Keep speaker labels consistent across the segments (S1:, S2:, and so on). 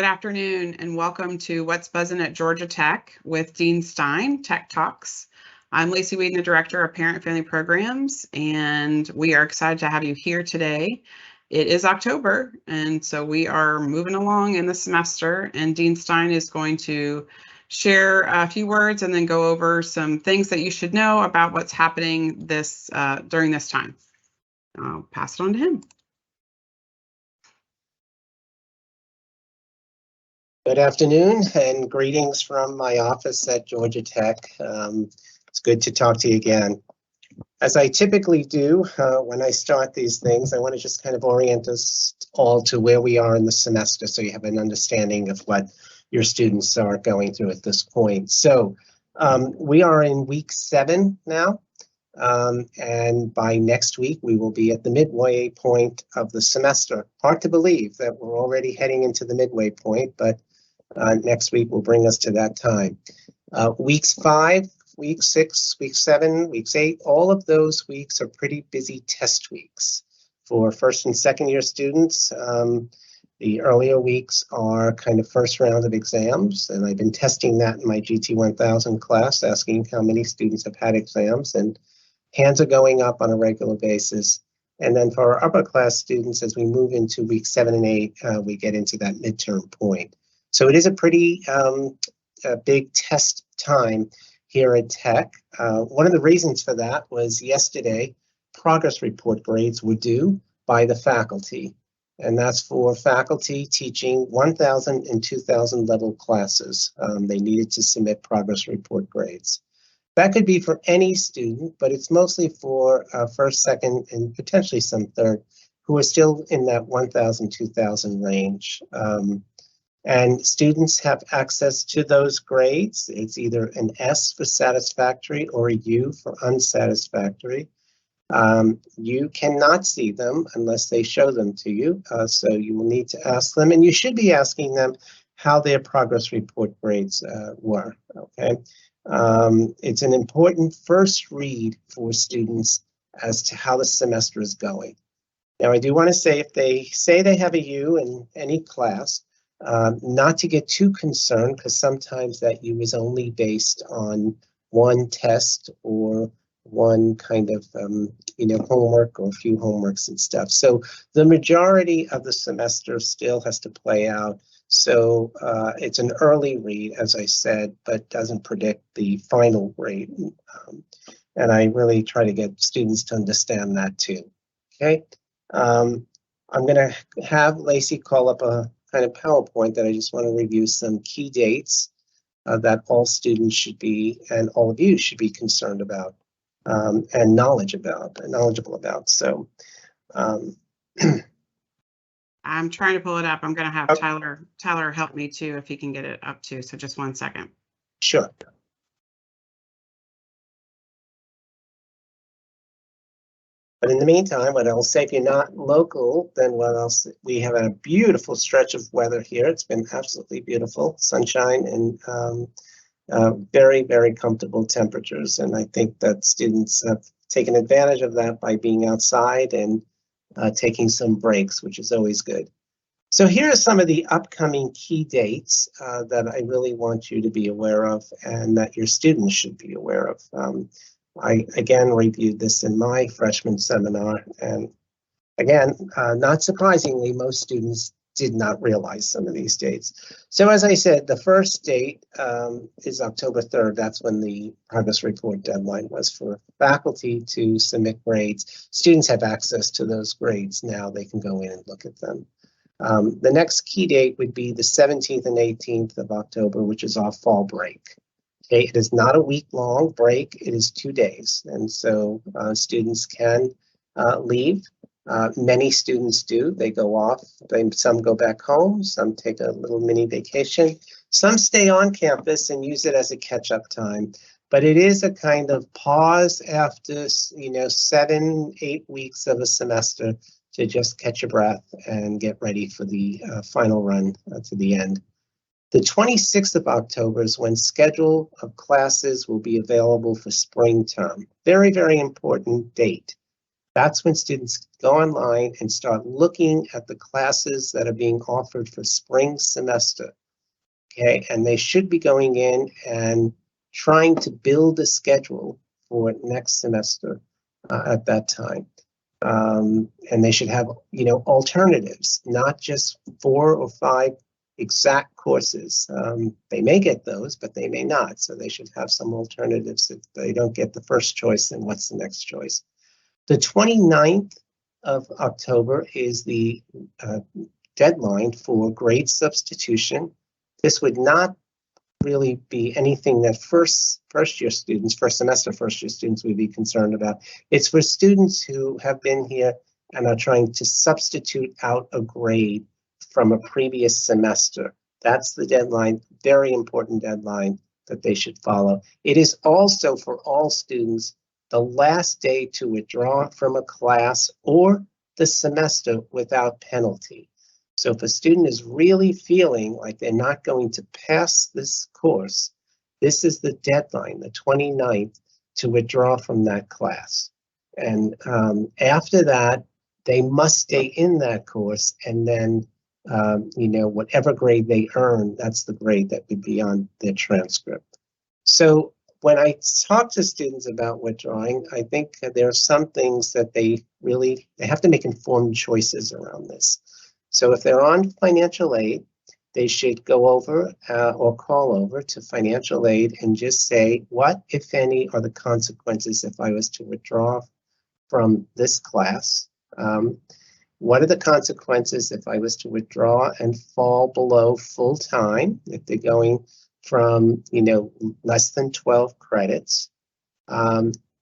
S1: Good afternoon and welcome to What's Buzzin' at Georgia Tech with Dean Stein, Tech Talks. I'm Lacey Weeden, the Director of Parent and Family Programs, and we are excited to have you here today. It is October, and so we are moving along in the semester, and Dean Stein is going to share a few words and then go over some things that you should know about what's happening during this time. I'll pass it on to him.
S2: Good afternoon and greetings from my office at Georgia Tech. It's good to talk to you again. As I typically do when I start these things, I want to just kind of orient us all to where we are in the semester so you have an understanding of what your students are going through at this point. So we are in week 7 now, and by next week we will be at the midway point of the semester. Hard to believe that we're already heading into the midway point, but next week will bring us to that time. Weeks 5, week 6, week 7, weeks 8, all of those weeks are pretty busy test weeks for first and second year students. The earlier weeks are kind of first round of exams, and I've been testing that in my GT1000 class, asking how many students have had exams, and hands are going up on a regular basis. And then for our upper class students, as we move into week 7 and 8, we get into that midterm point. So it is a pretty big test time here at Tech. One of the reasons for that was yesterday, progress report grades were due by the faculty. And that's for faculty teaching 1,000 and 2,000 level classes. They needed to submit progress report grades. That could be for any student, but it's mostly for first, second, and potentially some third who are still in that 1,000, 2,000 range. And students have access to those grades. It's either an S for satisfactory or a U for unsatisfactory. You cannot see them unless they show them to you, so you will need to ask them, and you should be asking them how their progress report grades were, okay? It's an important first read for students as to how the semester is going. Now, I do want to say if they say they have a U in any class, not to get too concerned, because sometimes that U is only based on one test or one kind of homework or a few homeworks and stuff. So the majority of the semester still has to play out. So it's an early read, as I said, but doesn't predict the final grade. And I really try to get students to understand that too. Okay, I'm going to have Lacey call up a kind of PowerPoint that I just want to review some key dates that all students should be, and all of you should be concerned about and knowledgeable about. So
S1: I'm trying to pull it up. I'm going to have Tyler help me too if he can get it up too. So just 1 second.
S2: Sure. But in the meantime, what I'll say, if you're not local, then what else? We have a beautiful stretch of weather here. It's been absolutely beautiful, sunshine and very, very comfortable temperatures. And I think that students have taken advantage of that by being outside and taking some breaks, which is always good. So here are some of the upcoming key dates that I really want you to be aware of and that your students should be aware of. I again reviewed this in my freshman seminar, and again, not surprisingly, most students did not realize some of these dates. So as I said, the first date is October 3rd. That's when the progress report deadline was for faculty to submit grades. Students have access to those grades now. They can go in and look at them. The next key date would be the 17th and 18th of October, which is our fall break. Okay, it is not a week-long break. It is 2 days. And so students can leave. Many students do. They go off. Some go back home. Some take a little mini vacation. Some stay on campus and use it as a catch-up time. But it is a kind of pause after 7, 8 weeks of a semester to just catch your breath and get ready for the final run to the end. The 26th of October is when schedule of classes will be available for spring term. Very, very important date. That's when students go online and start looking at the classes that are being offered for spring semester. Okay, and they should be going in and trying to build a schedule for next semester at that time. And they should have, alternatives, not just 4 or 5 exact courses. They may get those, but they may not. So they should have some alternatives. If they don't get the first choice, then what's the next choice? The 29th of October is the deadline for grade substitution. This would not really be anything that first semester first year students would be concerned about. It's for students who have been here and are trying to substitute out a grade from a previous semester. That's the deadline, very important deadline that they should follow. It is also for all students the last day to withdraw from a class or the semester without penalty. So if a student is really feeling like they're not going to pass this course, this is the deadline, the 29th, to withdraw from that class. And after that, they must stay in that course, and then, whatever grade they earn, that's the grade that would be on their transcript. So when I talk to students about withdrawing, I think there are some things that they have to make informed choices around this. So if they're on financial aid, they should go over or call over to financial aid and just say, what, if any, are the consequences if I was to withdraw from this class? What are the consequences if I was to withdraw and fall below full time, if they're going from, less than 12 credits?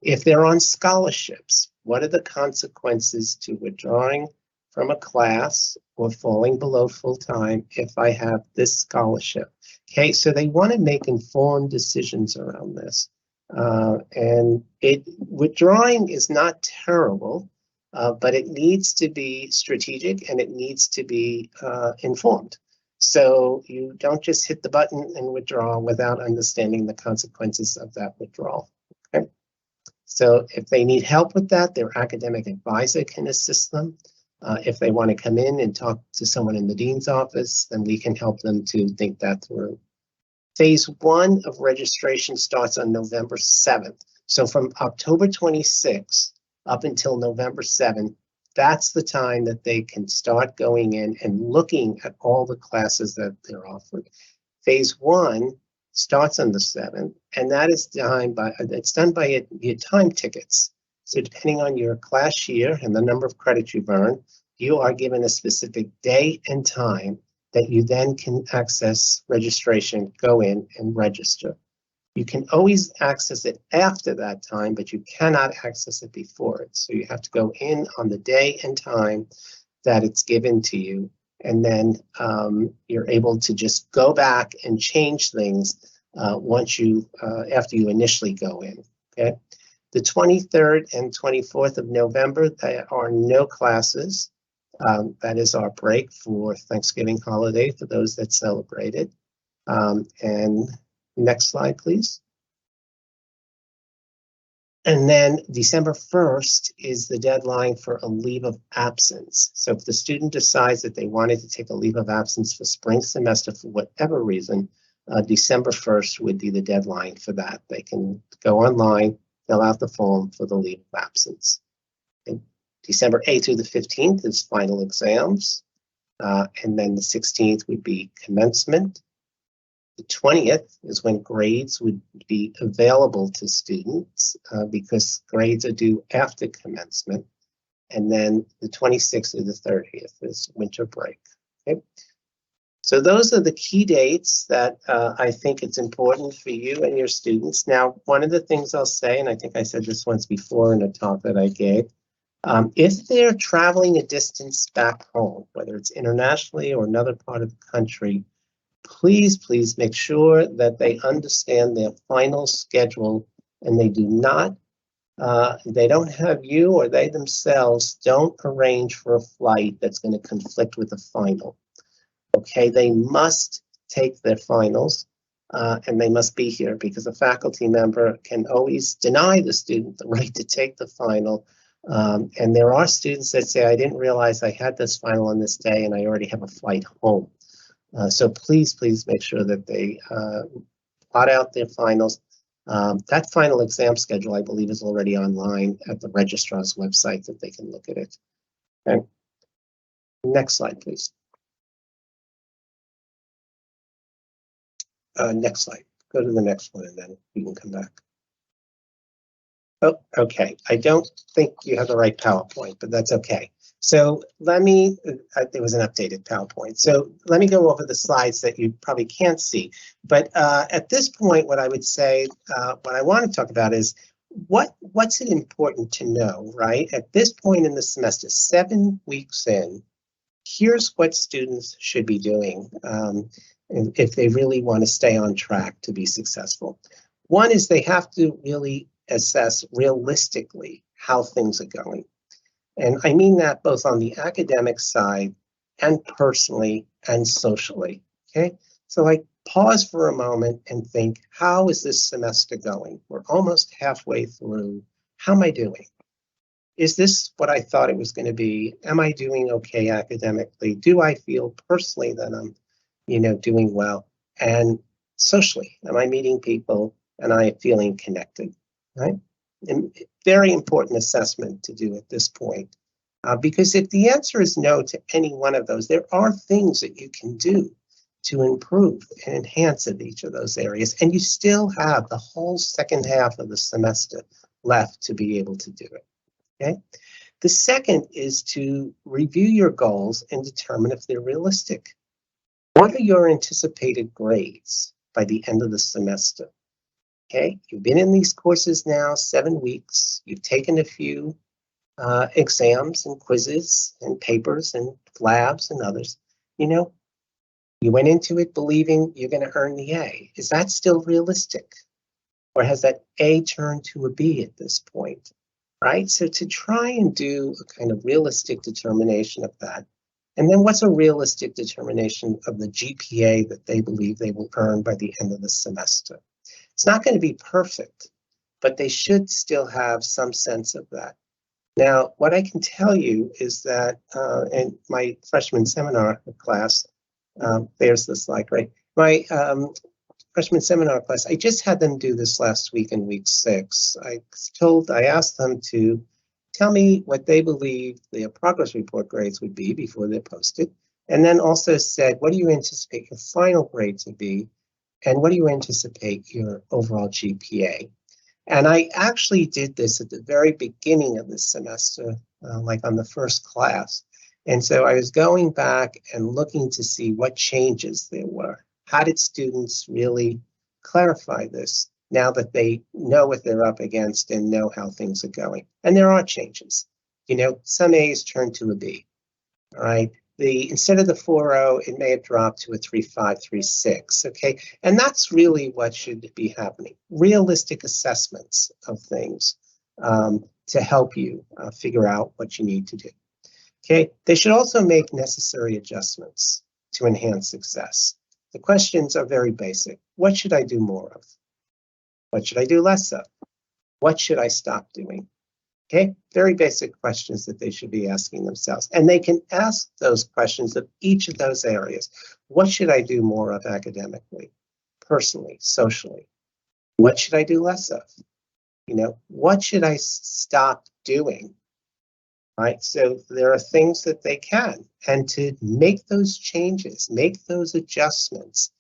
S2: If they're on scholarships, what are the consequences to withdrawing from a class or falling below full time if I have this scholarship? Okay, so they want to make informed decisions around this. And withdrawing is not terrible, but it needs to be strategic and it needs to be informed. So you don't just hit the button and withdraw without understanding the consequences of that withdrawal. Okay, so if they need help with that, their academic advisor can assist them. If they want to come in and talk to someone in the dean's office, then we can help them to think that through. Phase 1 of registration starts on November 7th. So from October 26th up until November 7th, that's the time that they can start going in and looking at all the classes that they're offered. Phase 1 starts on the 7th, and that is done by your time tickets. So depending on your class year and the number of credits you've earned, you are given a specific day and time that you then can access registration, go in and register. You can always access it after that time, but you cannot access it before it. So you have to go in on the day and time that it's given to you, and then you're able to just go back and change things after you initially go in. Okay. The 23rd and 24th of November, there are no classes. That is our break for Thanksgiving holiday for those that celebrate it. And next slide, please. And then December 1st is the deadline for a leave of absence. So if the student decides that they wanted to take a leave of absence for spring semester for whatever reason, December 1st would be the deadline for that. They can go online, fill out the form for the leave of absence. And December 8th through the 15th is final exams. And then the 16th would be commencement. The 20th is when grades would be available to students because grades are due after commencement. And then the 26th through the 30th is winter break. Okay. So those are the key dates that I think it's important for you and your students. Now, one of the things I'll say, and I think I said this once before in a talk that I gave, if they're traveling a distance back home, whether it's internationally or another part of the country, please make sure that they understand their final schedule and they don't have you or they themselves don't arrange for a flight that's going to conflict with the final. Okay, they must take their finals and they must be here because a faculty member can always deny the student the right to take the final And there are students that say, I didn't realize I had this final on this day and I already have a flight home. So please make sure that they plot out their finals. That final exam schedule, I believe, is already online at the registrar's website that they can look at it. Okay. Next slide, please. Next slide. Go to the next one and then we can come back. Oh, okay. I don't think you have the right PowerPoint, but that's okay. So let me, there was an updated PowerPoint. So let me go over the slides that you probably can't see. But at this point, what I would say, what I want to talk about is what's it important to know, right? At this point in the semester, 7 weeks in, here's what students should be doing if they really want to stay on track to be successful. One is they have to really assess realistically how things are going. And I mean that both on the academic side and personally and socially, okay? So like pause for a moment and think, how is this semester going? We're almost halfway through. How am I doing? Is this what I thought it was going to be? Am I doing okay academically? Do I feel personally that I'm, doing well? And socially, am I meeting people and I feeling connected, right? And very important assessment to do at this point. Because if the answer is no to any one of those, there are things that you can do to improve and enhance in each of those areas. And you still have the whole second half of the semester left to be able to do it. Okay. The second is to review your goals and determine if they're realistic. What are your anticipated grades by the end of the semester? Okay, you've been in these courses now 7 weeks. You've taken a few exams and quizzes and papers and labs and others. You went into it believing you're going to earn the A. Is that still realistic? Or has that A turned to a B at this point? Right? So to try and do a kind of realistic determination of that. And then what's a realistic determination of the GPA that they believe they will earn by the end of the semester? It's not going to be perfect, but they should still have some sense of that. Now, what I can tell you is that in my freshman seminar class, there's the slide, right? My freshman seminar class, I just had them do this last week in week 6. I asked them to tell me what they believe their progress report grades would be before they're posted. And then also said, what do you anticipate your final grade to be? And what do you anticipate your overall GPA? And I actually did this at the very beginning of the semester, like on the first class. And so I was going back and looking to see what changes there were. How did students really clarify this now that they know what they're up against and know how things are going? And there are changes. Some A's turn to a B, all right? Instead of the 4.0, it may have dropped to a 3.5, 3.6, okay? And that's really what should be happening. Realistic assessments of things to help you figure out what you need to do, okay? They should also make necessary adjustments to enhance success. The questions are very basic. What should I do more of? What should I do less of? What should I stop doing? Okay, very basic questions that they should be asking themselves. And they can ask those questions of each of those areas. What should I do more of academically, personally, socially? What should I do less of? What should I stop doing? Right, so there are things that they can, and to make those changes, make those adjustments.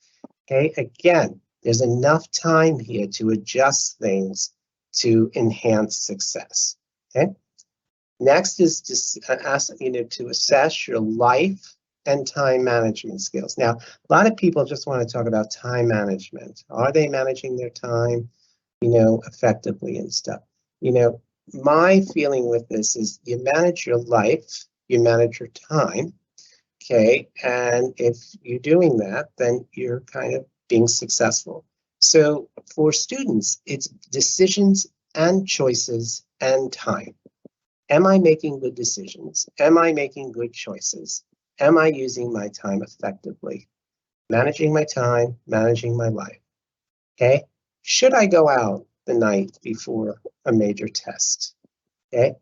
S2: Okay, again, there's enough time here to adjust things to enhance success. Okay. Next is to assess your life and time management skills. Now, a lot of people just want to talk about time management. Are they managing their time, effectively and stuff? My feeling with this is you manage your life, you manage your time, okay? And if you're doing that, then you're kind of being successful. So for students, it's decisions and choices and time. Am I making good decisions? Am I making good choices? Am I using my time effectively? Managing my time, managing my life, okay? Should I go out the night before a major test, okay?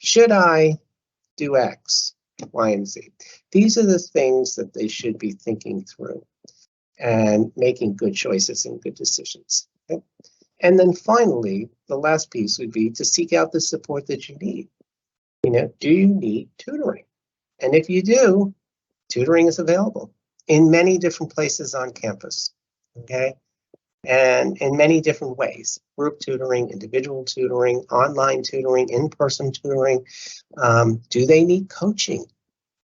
S2: Should I do X, Y, and Z? These are the things that they should be thinking through and making good choices and good decisions. Okay? And then finally, the last piece would be to seek out the support that you need. Do you need tutoring? And if you do, tutoring is available in many different places on campus, okay? And in many different ways: group tutoring, individual tutoring, online tutoring, in-person tutoring. Do they need coaching?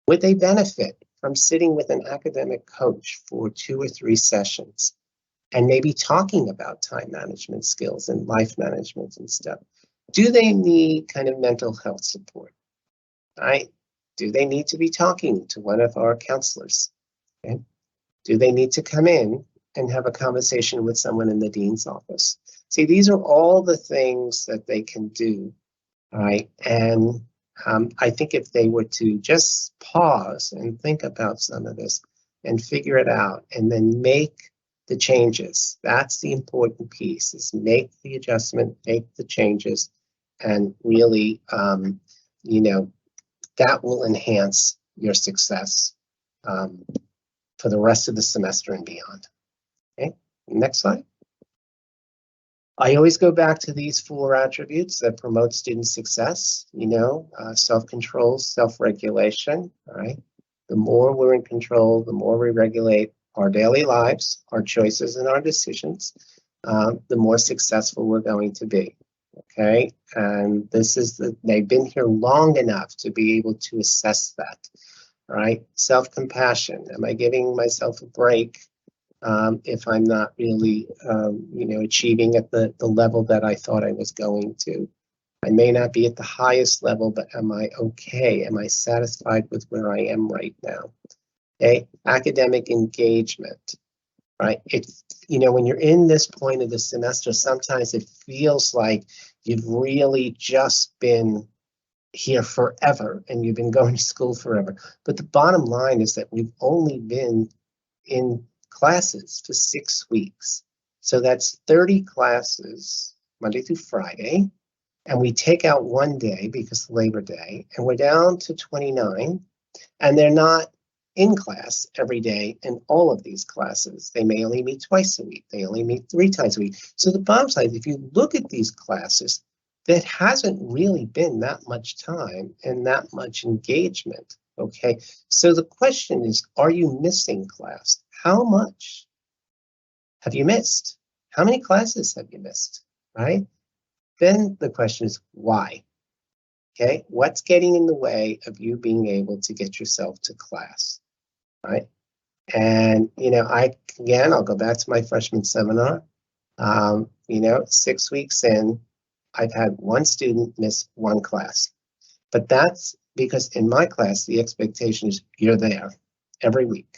S2: Would they benefit from sitting with an academic coach for 2 or 3 sessions and maybe talking about time management skills and life management and stuff? Do they need kind of mental health support, right? Do they need to be talking to one of our counselors? Okay? Do they need to come in and have a conversation with someone in the dean's office? See, these are all the things that they can do, right? And I think if they were to just pause and think about some of this and figure it out and then make the changes, that's the important piece, is make the adjustment, make the changes, and really, that will enhance your success for the rest of the semester and beyond. Okay, next slide. I always go back to these 4 attributes that promote student success, self-control, self-regulation, all right? The more we're in control, the more we regulate our daily lives, our choices and our decisions, the more successful we're going to be, okay? And they've been here long enough to be able to assess that, right? Self-compassion, am I giving myself a break if I'm not really, achieving at the level that I thought I was going to? I may not be at the highest level, but am I okay? Am I satisfied with where I am right now? Okay, academic engagement, right? It's, when you're in this point of the semester, sometimes it feels like you've really just been here forever and you've been going to school forever. But the bottom line is that we've only been in classes for 6 weeks. So that's 30 classes, Monday through Friday. And we take out 1 day because of Labor Day, and we're down to 29. And they're not in class every day in all of these classes. They may only meet twice a week. They only meet 3 times a week. So the bottom line, if you look at these classes, that hasn't really been that much time and that much engagement, okay? So the question is, are you missing class? How much have you missed? How many classes have you missed, right? Then the question is, why? Okay, what's getting in the way of you being able to get yourself to class, right? And, I'll go back to my freshman seminar. 6 weeks in, I've had 1 student miss 1 class. But that's because in my class, the expectation is you're there every week,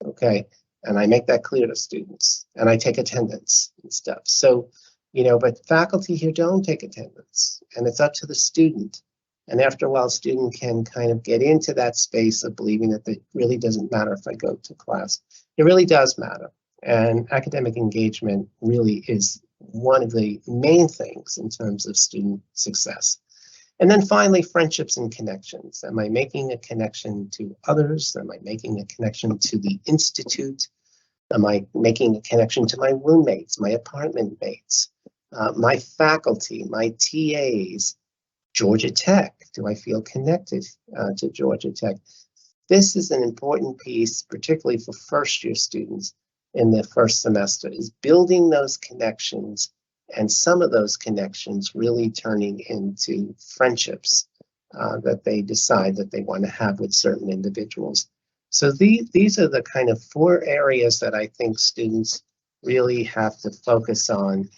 S2: okay? And I make that clear to students, and I take attendance and stuff. So, but faculty here don't take attendance, and it's up to the student. And after a while, a student can kind of get into that space of believing that it really doesn't matter if I go to class. It really does matter. And academic engagement really is one of the main things in terms of student success. And then finally, friendships and connections. Am I making a connection to others? Am I making a connection to the institute? Am I making a connection to my roommates, my apartment mates, my faculty, my TAs, Georgia Tech? Do I feel connected to Georgia Tech? This is an important piece, particularly for first-year students in the first semester, is building those connections, and some of those connections really turning into friendships that they decide that they want to have with certain individuals. So these are the kind of 4 areas that I think students really have to focus on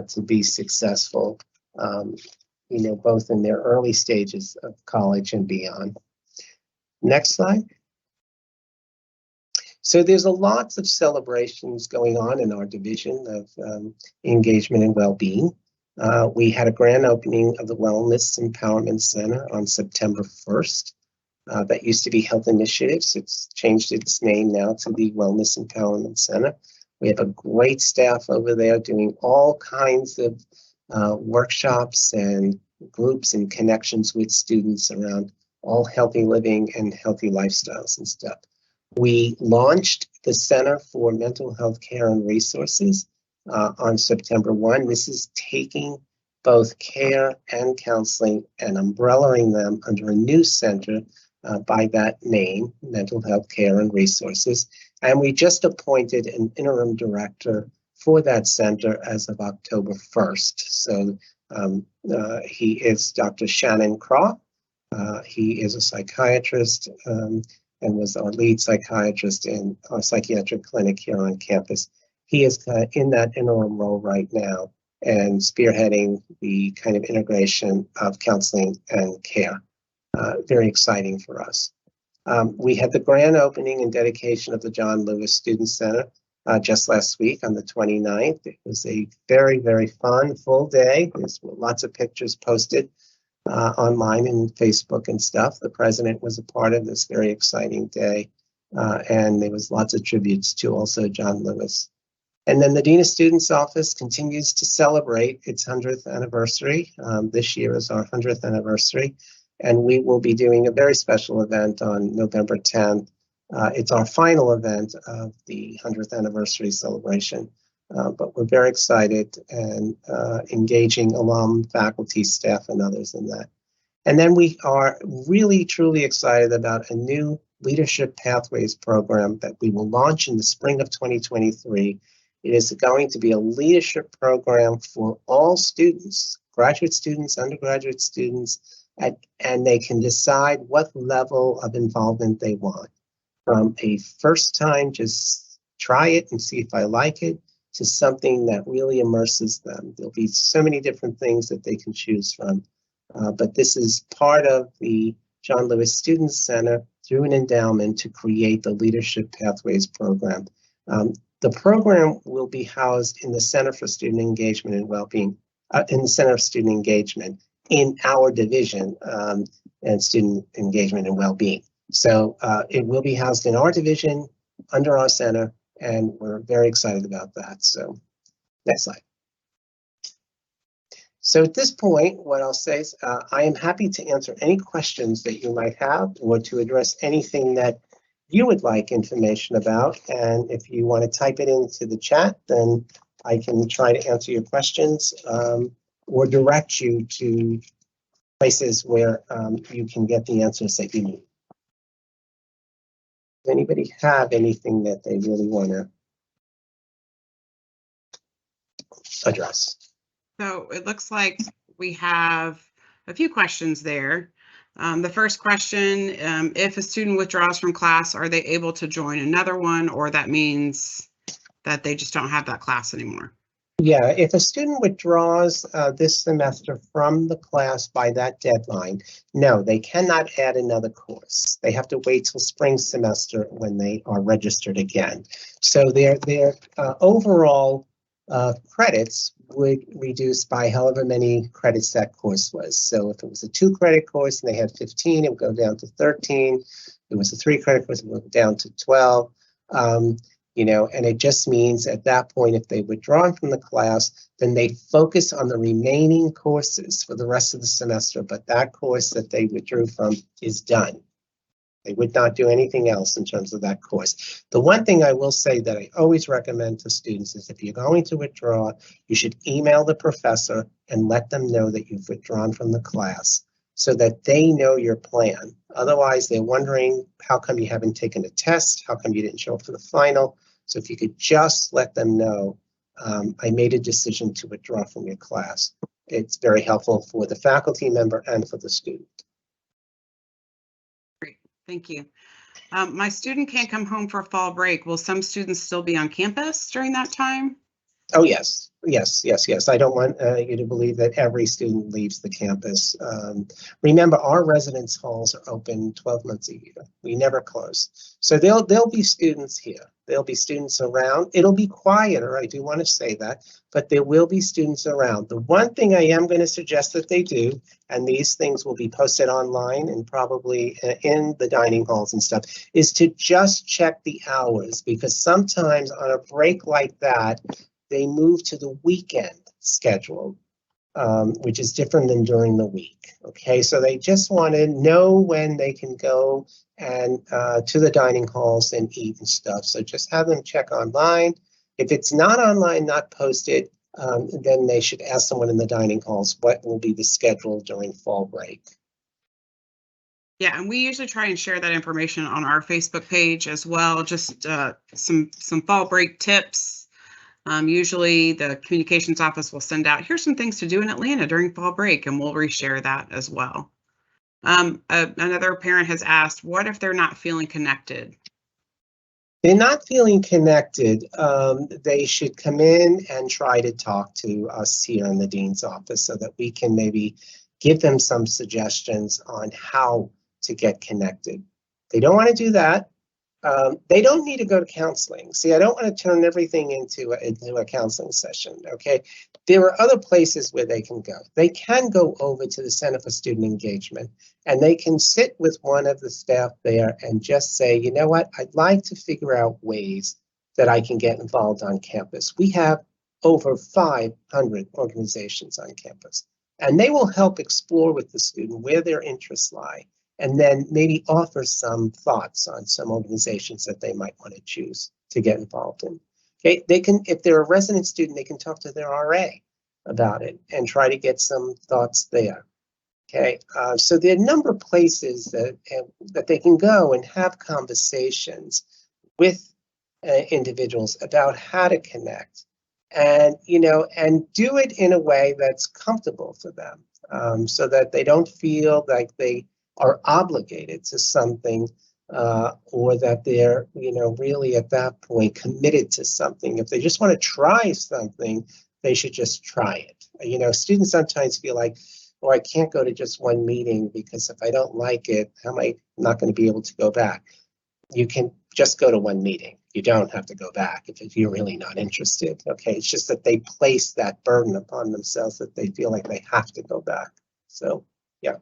S2: to be successful, both in their early stages of college and beyond. Next slide. So there's a lot of celebrations going on in our division of engagement and well-being. We had a grand opening of the Wellness Empowerment Center on September 1st. That used to be Health Initiatives. It's changed its name now to the Wellness Empowerment Center. We have a great staff over there doing all kinds of workshops and groups and connections with students around all healthy living and healthy lifestyles and stuff. We launched the Center for Mental Health Care and Resources on September 1. This is taking both care and counseling and umbrellaing them under a new center by that name, Mental Health Care and Resources. And we just appointed an interim director for that center as of October 1st. So he is Dr. Shannon Craw. He is a psychiatrist and was our lead psychiatrist in our psychiatric clinic here on campus. He is in that interim role right now and spearheading the kind of integration of counseling and care. Very exciting for us. We had the grand opening and dedication of the John Lewis Student Center just last week on the 29th. It was a very, very fun, full day. There's lots of pictures posted online and Facebook and stuff. The president was a part of this very exciting day, and there was lots of tributes to also John Lewis. And then the Dean of Students Office continues to celebrate its 100th anniversary. This year is our 100th anniversary, and we will be doing a very special event on November 10th. It's our final event of the 100th anniversary celebration, but we're very excited and engaging alum, faculty, staff, and others in that. And then we are really, truly excited about a new Leadership Pathways program that we will launch in the spring of 2023. It is going to be a leadership program for all students, graduate students, undergraduate students, and they can decide what level of involvement they want. From a first time, just try it and see if I like it, to something that really immerses them. There'll be so many different things that they can choose from. But this is part of the John Lewis Student Center through an endowment to create the Leadership Pathways program. The program will be housed in the Center for Student Engagement and Wellbeing, in the Center of Student Engagement in our division and Student Engagement and Wellbeing. So it will be housed in our division under our center, and we're very excited about that. So next slide. So at this point, what I'll say is I am happy to answer any questions that you might have or to address anything that you would like information about. And if you want to type it into the chat, then I can try to answer your questions or direct you to places where you can get the answers that you need. Does anybody have anything that they really want to address?
S1: So it looks like we have a few questions there. The first question, if a student withdraws from class, are they able to join another one, or that means that they just don't have that class anymore?
S2: Yeah, if a student withdraws this semester from the class by that deadline, no, they cannot add another course. They have to wait till spring semester when they are registered again. So their overall credits would reduce by however many credits that course was. So if it was a 2-credit course and they had 15, it would go down to 13. If it was a 3-credit course, it would go down to 12. You know, and it just means at that point, if they withdraw from the class, then they focus on the remaining courses for the rest of the semester. But that course that they withdrew from is done. They would not do anything else in terms of that course. The one thing I will say that I always recommend to students is if you're going to withdraw, you should email the professor and let them know that you've withdrawn from the class so that they know your plan. Otherwise, they're wondering, how come you haven't taken a test? How come you didn't show up for the final? So if you could just let them know, I made a decision to withdraw from your class. It's very helpful for the faculty member and for the student.
S1: Great, thank you. My student can't come home for fall break. Will some students still be on campus during that time?
S2: Oh, yes. Yes. I don't want you to believe that every student leaves the campus. Remember, our residence halls are open 12 months a year. We never close. So there'll be students here. There'll be students around. It'll be quieter, I do want to say that, but there will be students around. The one thing I am going to suggest that they do, and these things will be posted online and probably in the dining halls and stuff, is to just check the hours, because sometimes on a break like that, they move to the weekend schedule. which is different than during the week. Okay, so they just want to know when they can go and to the dining halls and eat and stuff. So just have them check online. If it's not online, not posted, then they should ask someone in the dining halls what will be the schedule during fall break.
S1: Yeah, and we usually try and share that information on our Facebook page as well, just some fall break tips. Usually the communications office will send out, here's some things to do in Atlanta during fall break, and we'll reshare that as well. Another parent has asked, what if they're not feeling connected?
S2: They're not feeling connected. They should come in and try to talk to us here in the dean's office so that we can maybe give them some suggestions on how to get connected. They don't want to do that. They don't need to go to counseling. See, I don't want to turn everything into a counseling session, okay? There are other places where they can go. They can go over to the Center for Student Engagement, and they can sit with one of the staff there and just say, you know what, I'd like to figure out ways that I can get involved on campus. We have over 500 organizations on campus, and they will help explore with the student where their interests lie, and then maybe offer some thoughts on some organizations that they might want to choose to get involved in. Okay, they can, if they're a resident student, they can talk to their RA about it and try to get some thoughts there. Okay, so there are a number of places that they can go and have conversations with individuals about how to connect, and and do it in a way that's comfortable for them, so that they don't feel like they are obligated to something, or that they're, really at that point committed to something. If they just want to try something, they should just try it. Students sometimes feel like, oh, I can't go to just one meeting because if I don't like it, how am I not going to be able to go back? You can just go to one meeting. You don't have to go back if you're really not interested. Okay, it's just that they place that burden upon themselves that they feel like they have to go back. So, yeah.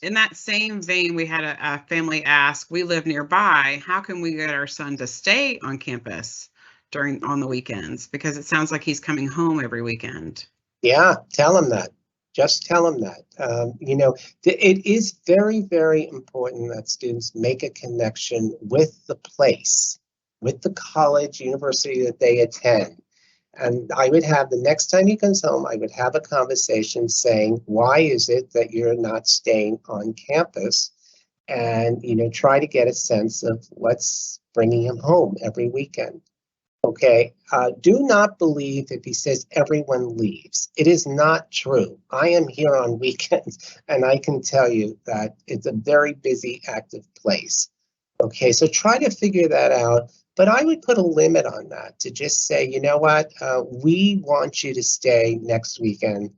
S1: In that same vein, we had a family ask, we live nearby, how can we get our son to stay on campus on the weekends? Because it sounds like he's coming home every weekend.
S2: Yeah, tell him that. Just tell them that. It is very, very important that students make a connection with the place, with the college, university that they attend. And I would have, the next time he comes home, I would have a conversation saying, why is it that you're not staying on campus? And, try to get a sense of what's bringing him home every weekend. Okay, do not believe if he says everyone leaves. It is not true. I am here on weekends, and I can tell you that it's a very busy, active place. Okay, so try to figure that out. But I would put a limit on that to just say, you know what, we want you to stay next weekend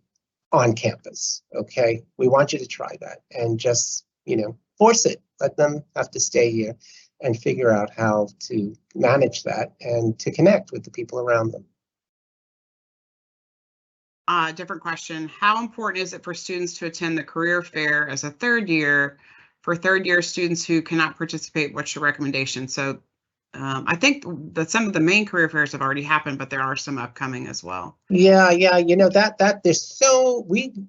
S2: on campus. Okay, we want you to try that and just, force it. Let them have to stay here and figure out how to manage that and to connect with the people around them.
S1: Different question. How important is it for students to attend the career fair as a third year? For third year students who cannot participate, what's your recommendation? So I think that some of the main career fairs have already happened, but there are some upcoming as well.
S2: Yeah, that there's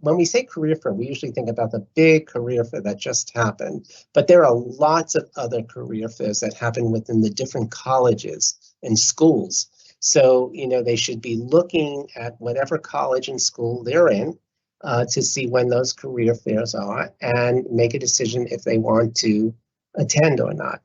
S2: when we say career fair, we usually think about the big career fair that just happened, but there are lots of other career fairs that happen within the different colleges and schools. So, they should be looking at whatever college and school they're in to see when those career fairs are and make a decision if they want to attend or not.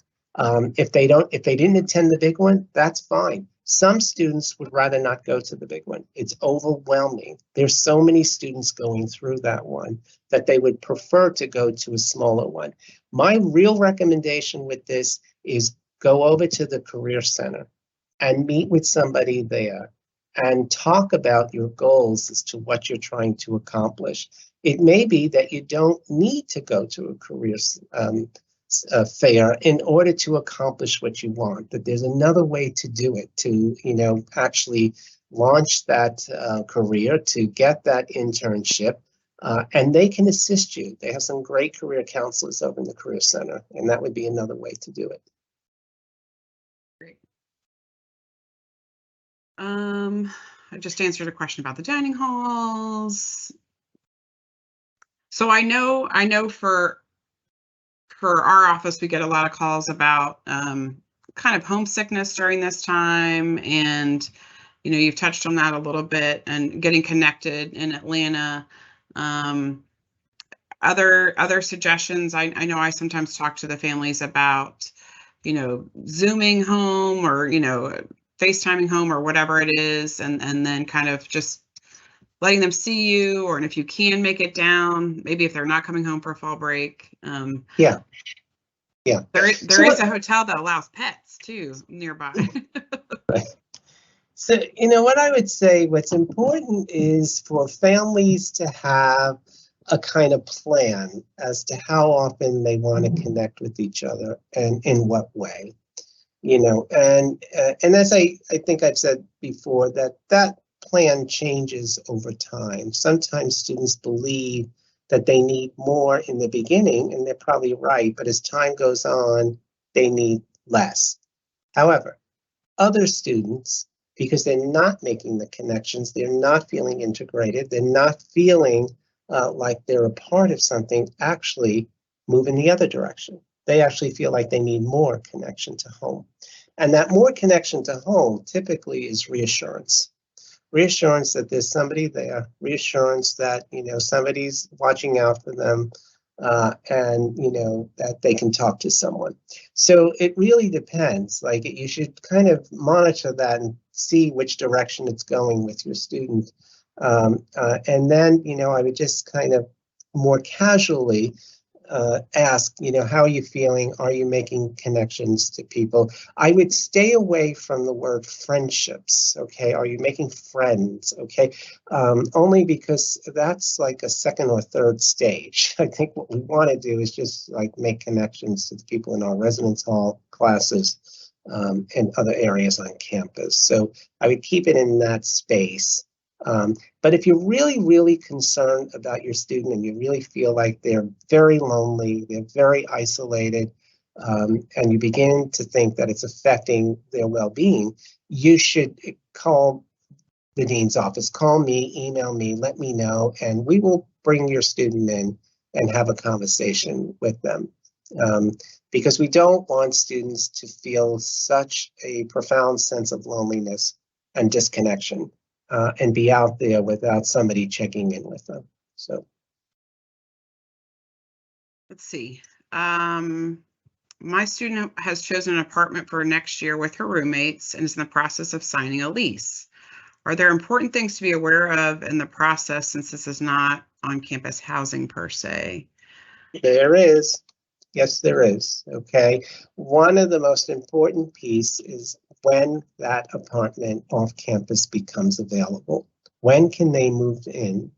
S2: If they didn't attend the big one, that's fine. Some students would rather not go to the big one. It's overwhelming. There's so many students going through that one that they would prefer to go to a smaller one. My real recommendation with this is go over to the Career Center and meet with somebody there and talk about your goals as to what you're trying to accomplish. It may be that you don't need to go to a career fair in order to accomplish what you want, that there's another way to do it, to actually launch that career, to get that internship, and they can assist you. They have some great career counselors over in the Career Center, and that would be another way to do it.
S1: Great. I just answered a question about the dining halls. So I know for our office, we get a lot of calls about kind of homesickness during this time, and you've touched on that a little bit, and getting connected in Atlanta. Other suggestions, I know I sometimes talk to the families about, Zooming home, or, FaceTiming home, or whatever it is, and then kind of just letting them see you, or and if you can make it down, maybe if they're not coming home for fall break.
S2: Yeah.
S1: There is a hotel that allows pets too nearby.
S2: Right. So, what I would say, what's important is for families to have a kind of plan as to how often they want to connect with each other and in what way, and as I think I've said before, that plan changes over time. Sometimes students believe that they need more in the beginning, and they're probably right, but as time goes on, they need less. However, other students, because they're not making the connections, they're not feeling integrated, they're not feeling like they're a part of something, actually move in the other direction. They actually feel like they need more connection to home. And that more connection to home typically is reassurance. Reassurance that there's somebody there, reassurance that, somebody's watching out for them, and, that they can talk to someone. So it really depends. Like, you should kind of monitor that and see which direction it's going with your student. And then, I would just kind of more casually ask, how are you feeling? Are you making connections to people? I would stay away from the word friendships. Okay. Are you making friends? Okay. Only because that's like a second or third stage. I think what we want to do is just like make connections to the people in our residence hall classes, and other areas on campus. So I would keep it in that space. But if you're really, really concerned about your student and you really feel like they're very lonely, they're very isolated, and you begin to think that it's affecting their well-being, you should call the dean's office, call me, email me, let me know, and we will bring your student in and have a conversation with them. Because we don't want students to feel such a profound sense of loneliness and disconnection. And be out there without somebody checking in with them. So
S1: let's see. My student has chosen an apartment for next year with her roommates and is in the process of signing a lease. Are there important things to be aware of in the process, since this is not on-campus housing per se?
S2: There is. Yes, there is. Okay. One of the most important pieces is when that apartment off campus becomes available. When can they move in?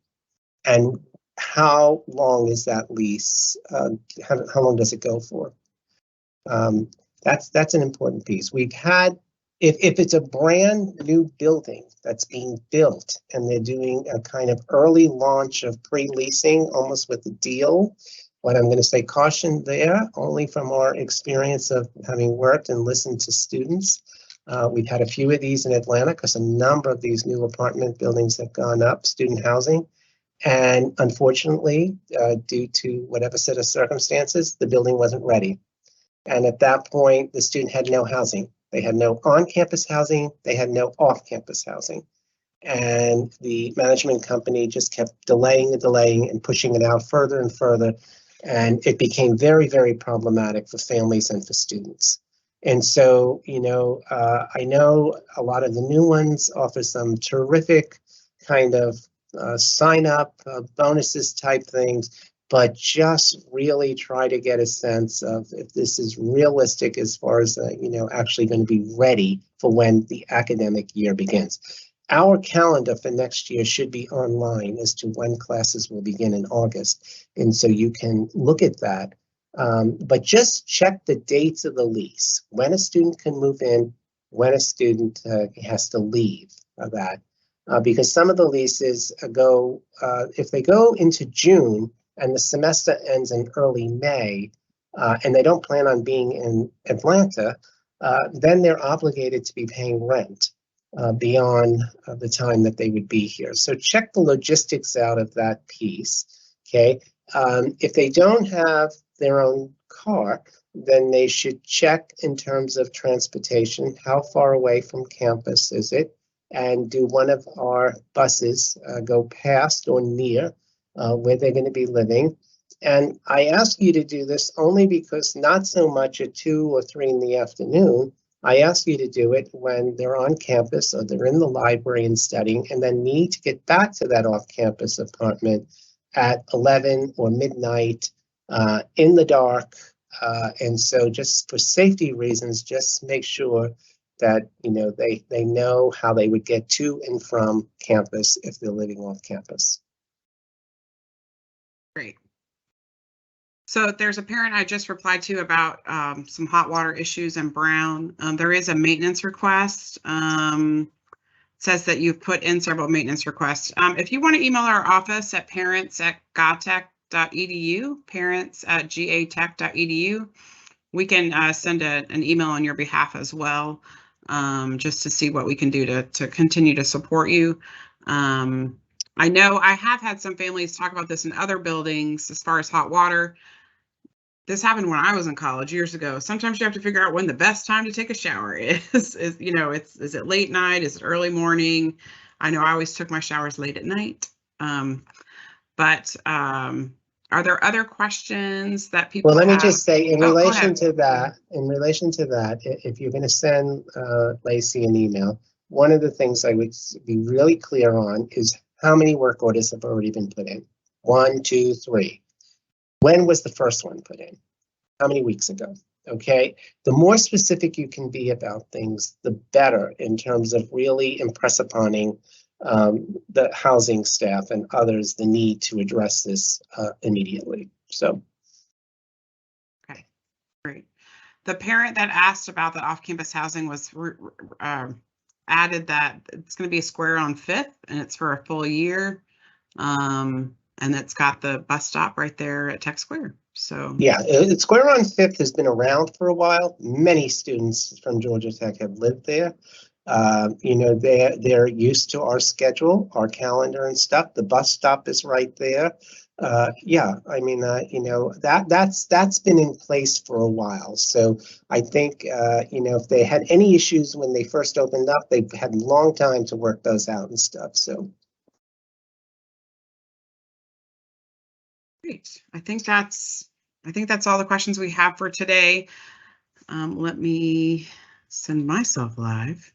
S2: And how long is that lease? How long does it go for? That's an important piece. We've had, if it's a brand new building that's being built and they're doing a kind of early launch of pre-leasing, almost with a deal, what I'm going to say, caution there, only from our experience of having worked and listened to students. We've had a few of these in Atlanta because a number of these new apartment buildings have gone up, student housing. And unfortunately, due to whatever set of circumstances, the building wasn't ready. And at that point, the student had no housing. They had no on-campus housing. They had no off-campus housing. And the management company just kept delaying and pushing it out further and further. And it became very, very problematic for families and for students. And so, I know a lot of the new ones offer some terrific kind of sign up bonuses type things, but just really try to get a sense of if this is realistic as far as, actually going to be ready for when the academic year begins. Our calendar for next year should be online as to when classes will begin in August. And so you can look at that, but just check the dates of the lease, when a student can move in, when a student has to leave that. Because some of the leases go, if they go into June and the semester ends in early May, and they don't plan on being in Atlanta, then they're obligated to be paying rent beyond the time that they would be here. So check the logistics out of that piece, okay? If they don't have their own car, then they should check in terms of transportation. How far away from campus is it? And do one of our buses go past or near where they're going to be living? And I ask you to do this only because not so much at 2 or 3 in the afternoon. I ask you to do it when they're on campus or they're in the library and studying and then need to get back to that off-campus apartment at 11 or midnight in the dark. And so just for safety reasons, just make sure that they know how they would get to and from campus if they're living off campus.
S1: Great. So there's a parent I just replied to about some hot water issues in Brown. There is a maintenance request. Says that you've put in several maintenance requests. If you want to email our office at parents@gatech.edu, parents@gatech.edu, we can send an email on your behalf as well, just to see what we can do to continue to support you. I know I have had some families talk about this in other buildings as far as hot water. This happened when I was in college years ago. Sometimes you have to figure out when the best time to take a shower is. Is it late night? Is it early morning? I know I always took my showers late at night. But are there other questions that people have?
S2: Well, let me just say in relation to that, if you're going to send Lacey an email, one of the things I would be really clear on is how many work orders have already been put in. 1, 2, 3. When was the first one put in? How many weeks ago? Okay, the more specific you can be about things, the better in terms of really impress upon the housing staff and others the need to address this immediately. So.
S1: Okay, great. The parent that asked about the off-campus housing was added that it's going to be a square on 5th and it's for a full year. And it's got the bus stop right there at Tech Square. So
S2: yeah, Square on 5th has been around for a while. Many students from Georgia Tech have lived there. They're used to our schedule, our calendar and stuff. The bus stop is right there. Yeah, I mean, that's been in place for a while. So I think, if they had any issues when they first opened up, they've had a long time to work those out and stuff. So.
S1: Great. I think that's all the questions we have for today. Let me send myself live.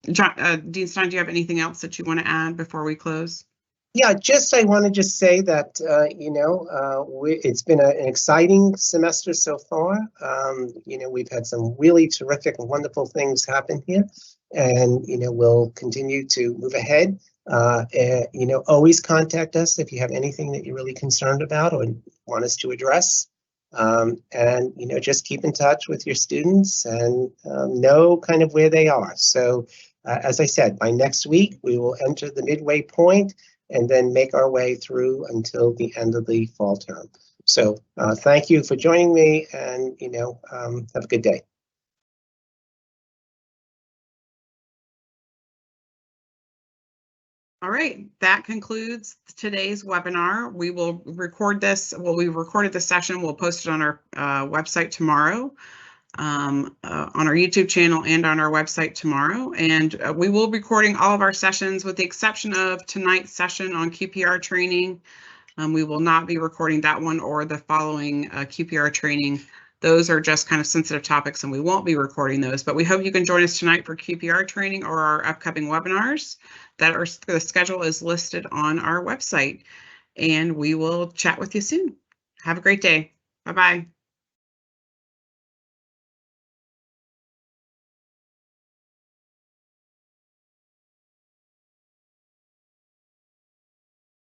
S1: Dean Stein, do you have anything else that you want to add before we close?
S2: Yeah, I want to just say that, it's been an exciting semester so far. We've had some really terrific and wonderful things happen here, and, we'll continue to move ahead. Always contact us if you have anything that you're really concerned about or want us to address. And, just keep in touch with your students and know kind of where they are. So, as I said, by next week, we will enter the midway point and then make our way through until the end of the fall term. So thank you for joining me, and have a good day.
S1: All right, that concludes today's webinar. We will record this. Well, we recorded the session. We'll post it on our website tomorrow, on our YouTube channel and on our website tomorrow. And we will be recording all of our sessions with the exception of tonight's session on QPR training. We will not be recording that one or the following QPR training. Those are just kind of sensitive topics and we won't be recording those, but we hope you can join us tonight for QPR training or our upcoming webinars. The schedule is listed on our website, and we will chat with you soon. Have a great day. Bye-bye.